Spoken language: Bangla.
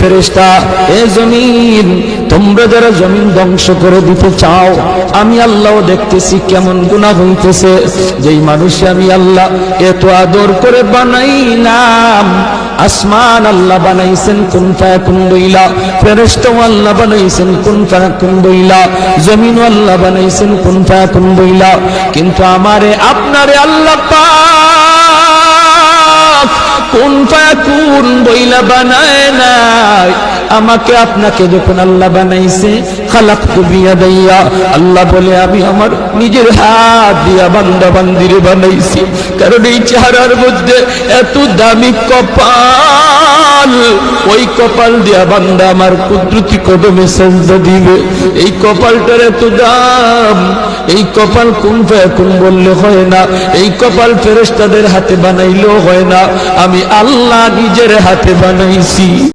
ফেরেশতা, এ জমিন, তোমরা যারা জমিন ধ্বংস করে দিতে চাও, আমি আল্লাহও দেখতেছি কেমন গুনাহ হইতেছে। যেই মানুষে আমি আল্লাহ এত আদর করে বানাইলাম, আসমান আল্লাহ বানাইছেন কুন ফায়াকুন বইলা, ফেরেশতা আল্লাহ বানাইছেন কুন ফায়াকুন বইলা, জমিন আল্লাহ বানাইছেন কুন ফায়াকুন বইলা, কিন্তু আমারে আপনারে আল্লাহ পাক কুন ফায়াকুন বইলা বানায় নাই। আমাকে আপনাকে যখন আল্লাহ বানাইছে, খালাকতু বিয়াদাইয়া, আল্লাহ বলে আমি আমার নিজের হাত দিয়া বান্দা বান্দিরে বানাইছি। কারণ এই চেহারার মধ্যে এত দামি কপাল, ওই কপাল দিয়া বান্দা আমার কুদরতি কদমে সেজদা দিবে। এই কপালটার এত দাম, এই কপাল কুন ফায়াকুন বললে হয় না, এই কপাল ফেরেশতাদের হাতে বানাইলেও হয় না, আমি আল্লাহ নিজের হাতে বানাইছি।